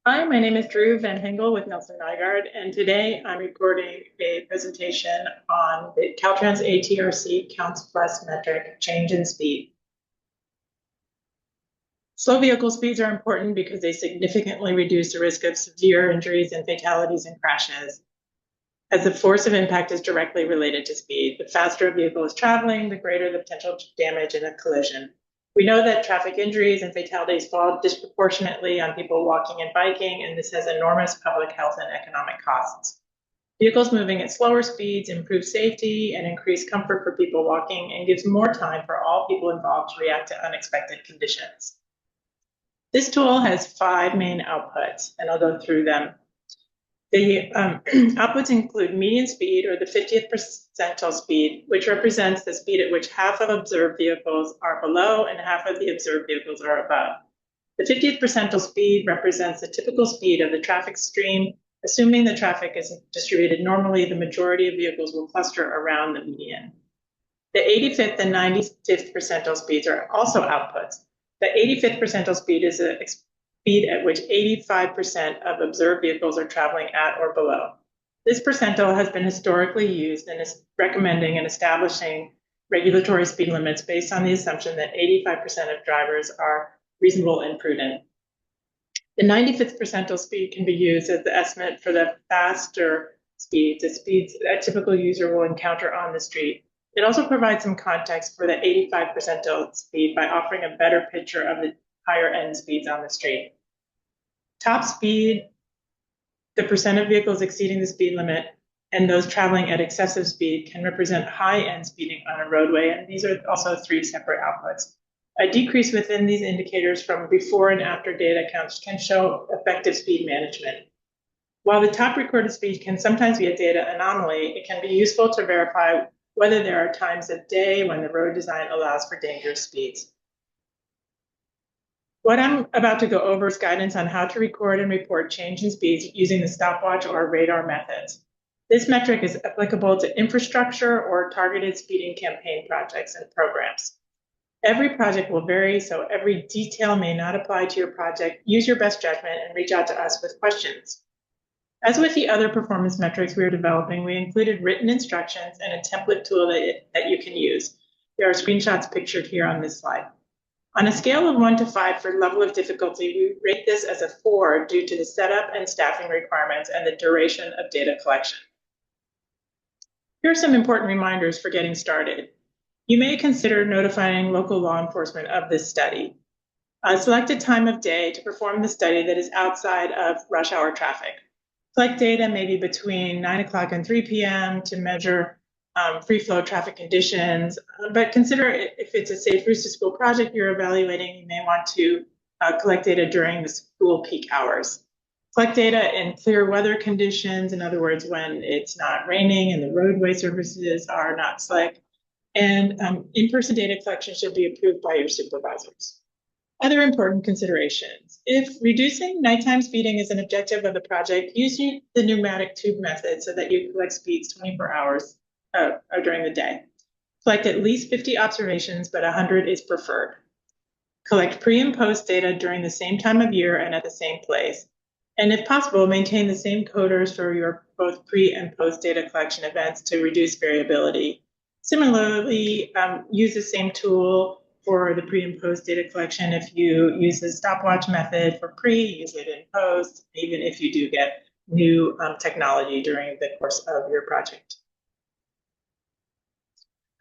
Hi, my name is Drew Van Hengel with Nelson Nygaard, and today I'm recording a presentation on the Caltrans ATRC Counts Plus metric change in speed. Slow vehicle speeds are important because they significantly reduce the risk of severe injuries and fatalities in crashes, as the force of impact is directly related to speed. The faster a vehicle is traveling, the greater the potential damage in a collision. We know that traffic injuries and fatalities fall disproportionately on people walking and biking, and this has enormous public health and economic costs. Vehicles moving at slower speeds improve safety and increase comfort for people walking and gives more time for all people involved to react to unexpected conditions. This tool has 5 main outputs, and I'll go through them. The outputs include median speed, or the 50th percentile speed, which represents the speed at which half of observed vehicles are below and half of the observed vehicles are above. The 50th percentile speed represents the typical speed of the traffic stream. Assuming the traffic is distributed normally, the majority of vehicles will cluster around the median. The 85th and 95th percentile speeds are also outputs. The 85th percentile speed is a speed at which 85% of observed vehicles are traveling at or below. This percentile has been historically used in recommending and establishing regulatory speed limits based on the assumption that 85% of drivers are reasonable and prudent. The 95th percentile speed can be used as the estimate for the faster speeds, the speeds a typical user will encounter on the street. It also provides some context for the 85 percentile speed by offering a better picture of the higher end speeds on the street. Top speed, the percent of vehicles exceeding the speed limit, and those traveling at excessive speed can represent high end speeding on a roadway, and these are also 3 separate outputs. A decrease within these indicators from before and after data counts can show effective speed management. While the top recorded speed can sometimes be a data anomaly, it can be useful to verify whether there are times of day when the road design allows for dangerous speeds. What I'm about to go over is guidance on how to record and report change in speeds using the stopwatch or radar methods. This metric is applicable to infrastructure or targeted speeding campaign projects and programs. Every project will vary, so every detail may not apply to your project. Use your best judgment and reach out to us with questions. As with the other performance metrics we are developing, we included written instructions and a template tool that you can use. There are screenshots pictured here on this slide. On a scale of 1 to 5 for level of difficulty, we rate this as a 4 due to the setup and staffing requirements and the duration of data collection. Here are some important reminders for getting started. You may consider notifying local law enforcement of this study. Select a time of day to perform the study that is outside of rush hour traffic. Collect data maybe between 9 o'clock and 3 p.m. to measure free flow traffic conditions, but consider if it's a safe routes to school project you're evaluating, you may want to collect data during the school peak hours. Collect data in clear weather conditions, in other words, when it's not raining and the roadway surfaces are not slick. And in-person data collection should be approved by your supervisors. Other important considerations. If reducing nighttime speeding is an objective of the project, use the pneumatic tube method so that you collect speeds 24 hours during the day. Collect at least 50 observations, but 100 is preferred. Collect pre and post data during the same time of year and at the same place. And if possible, maintain the same coders for your both pre and post data collection events to reduce variability. Similarly, use the same tool for the pre and post data collection. If you use the stopwatch method for pre, use it in post, even if you do get new technology during the course of your project.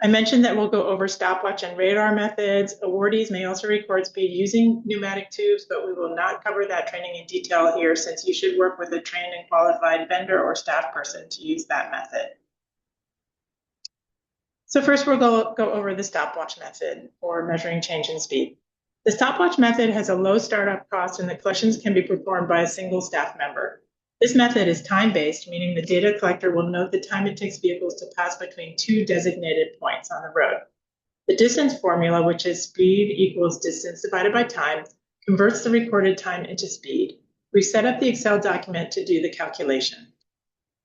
I mentioned that we'll go over stopwatch and radar methods. Awardees may also record speed using pneumatic tubes, but we will not cover that training in detail here since you should work with a trained and qualified vendor or staff person to use that method. So first we'll go over the stopwatch method for measuring change in speed. The stopwatch method has a low startup cost and the collections can be performed by a single staff member. This method is time-based, meaning the data collector will note the time it takes vehicles to pass between 2 designated points on the road. The distance formula, which is speed equals distance divided by time, converts the recorded time into speed. We set up the Excel document to do the calculation.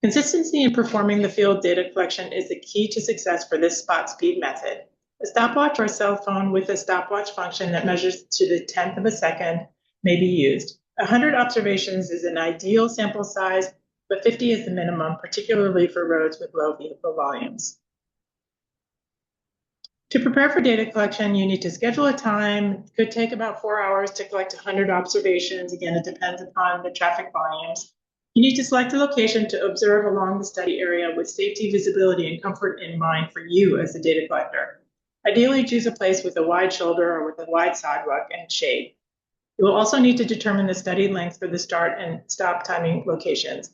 Consistency in performing the field data collection is the key to success for this spot speed method. A stopwatch or a cell phone with a stopwatch function that measures to the 10th of a second may be used. 100 observations is an ideal sample size, but 50 is the minimum, particularly for roads with low vehicle volumes. To prepare for data collection, you need to schedule a time. It could take about 4 hours to collect 100 observations. Again, it depends upon the traffic volumes. You need to select a location to observe along the study area with safety, visibility, and comfort in mind for you as the data collector. Ideally, choose a place with a wide shoulder or with a wide sidewalk and shade. You will also need to determine the study length for the start and stop timing locations.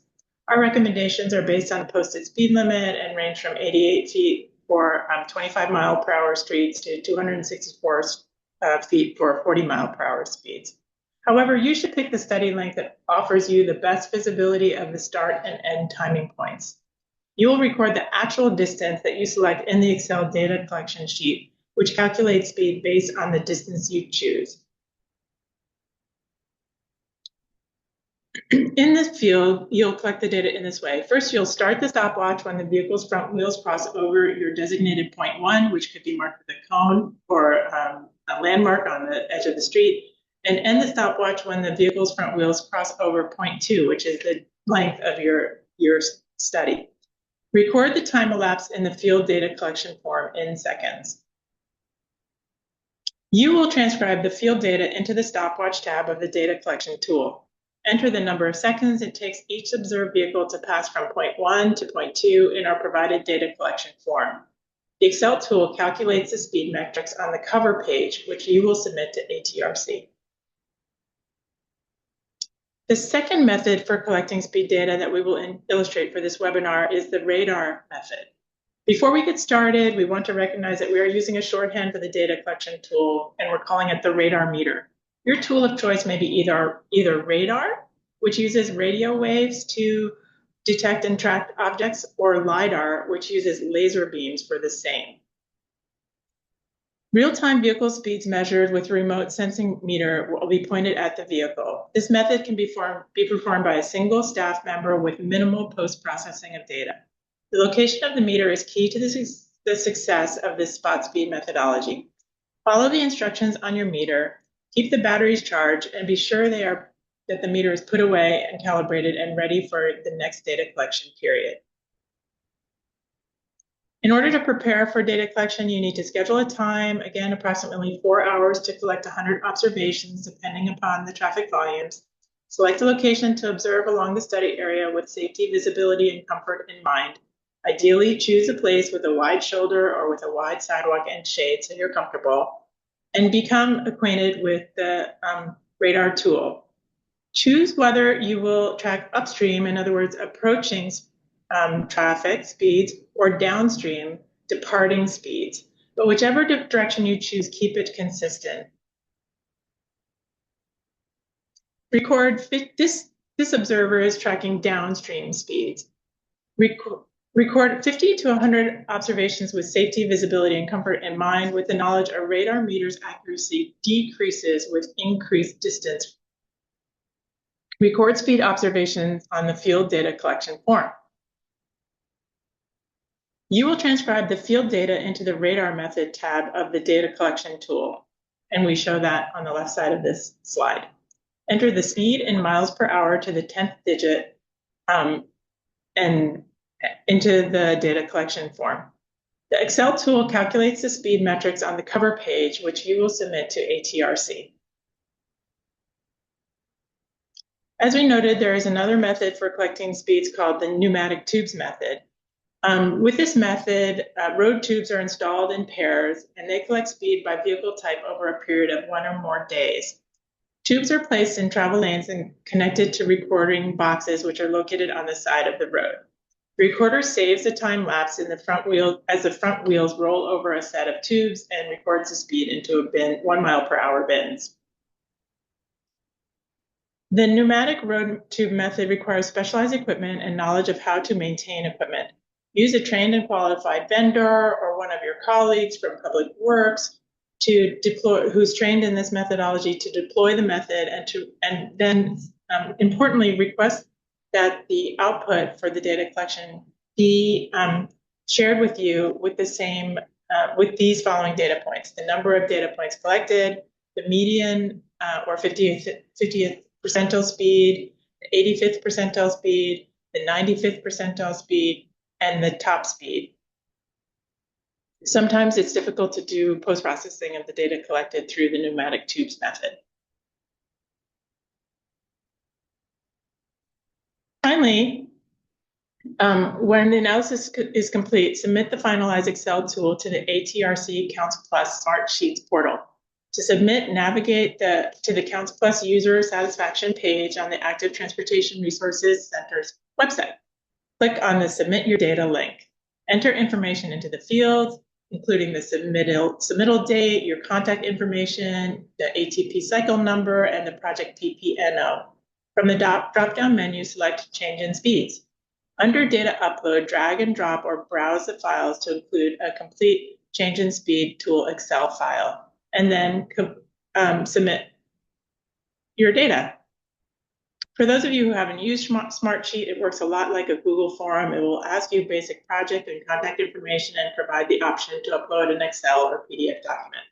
Our recommendations are based on the posted speed limit and range from 88 feet for 25-mile-per-hour streets to 264 feet for 40-mile-per-hour speeds. However, you should pick the study length that offers you the best visibility of the start and end timing points. You will record the actual distance that you select in the Excel data collection sheet, which calculates speed based on the distance you choose. In this field, you'll collect the data in this way. First, you'll start the stopwatch when the vehicle's front wheels cross over your designated point 1, which could be marked with a cone or a landmark on the edge of the street, and end the stopwatch when the vehicle's front wheels cross over point 2, which is the length of your study. Record the time elapsed in the field data collection form in seconds. You will transcribe the field data into the stopwatch tab of the data collection tool. Enter the number of seconds it takes each observed vehicle to pass from point 1 to point 2 in our provided data collection form. The Excel tool calculates the speed metrics on the cover page, which you will submit to ATRC. The second method for collecting speed data that we will illustrate for this webinar is the radar method. Before we get started, we want to recognize that we are using a shorthand for the data collection tool, and we're calling it the radar meter. Your tool of choice may be either radar, which uses radio waves to detect and track objects, or LiDAR, which uses laser beams for the same. Real-time vehicle speeds measured with a remote sensing meter will be pointed at the vehicle. This method can be performed by a single staff member with minimal post-processing of data. The location of the meter is key to the success of this spot speed methodology. Follow the instructions on your meter. Keep the batteries charged and be sure that the meter is put away and calibrated and ready for the next data collection period. In order to prepare for data collection, you need to schedule a time, again, approximately 4 hours to collect 100 observations, depending upon the traffic volumes. Select a location to observe along the study area with safety, visibility, and comfort in mind. Ideally, choose a place with a wide shoulder or with a wide sidewalk and shade so you're comfortable. And become acquainted with the radar tool. Choose whether you will track upstream, in other words, approaching traffic speeds, or downstream, departing speeds. But whichever direction you choose, keep it consistent. Record this observer is tracking downstream speeds. Record 50 to 100 observations with safety, visibility, and comfort in mind, with the knowledge a radar meter's accuracy decreases with increased distance. Record speed observations on the field data collection form. You will transcribe the field data into the radar method tab of the data collection tool, and we show that on the left side of this slide. Enter the speed in miles per hour to the 10th digit and into the data collection form. The Excel tool calculates the speed metrics on the cover page, which you will submit to ATRC. As we noted, there is another method for collecting speeds called the pneumatic tubes method. With this method, road tubes are installed in pairs, and they collect speed by vehicle type over a period of 1 or more days. Tubes are placed in travel lanes and connected to recording boxes, which are located on the side of the road. The recorder saves the time lapse in the front wheel as the front wheels roll over a set of tubes and records the speed into a bin, 1 mile per hour bins. The pneumatic road tube method requires specialized equipment and knowledge of how to maintain equipment. Use a trained and qualified vendor or one of your colleagues from Public Works to deploy, who's trained in this methodology, to deploy the method, and then importantly request that the output for the data collection be shared with you with the same with these following data points: the number of data points collected, the median or 50th percentile speed, the 85th percentile speed, the 95th percentile speed, and the top speed. Sometimes it's difficult to do post-processing of the data collected through the pneumatic tubes method. Finally, when the analysis is complete, submit the finalized Excel tool to the ATRC Council Plus Smart Sheets portal. To submit, navigate to the Council Plus user satisfaction page on the Active Transportation Resources Center's website. Click on the Submit Your Data link. Enter information into the fields, including the submittal date, your contact information, the ATP cycle number, and the project PPNO. From the drop-down menu, select Change in Speeds. Under Data Upload, drag and drop or browse the files to include a complete Change in Speed tool Excel file, and then submit your data. For those of you who haven't used Smartsheet, it works a lot like a Google form. It will ask you basic project and contact information and provide the option to upload an Excel or PDF document.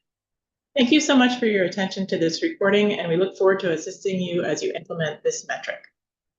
Thank you so much for your attention to this recording, and we look forward to assisting you as you implement this metric.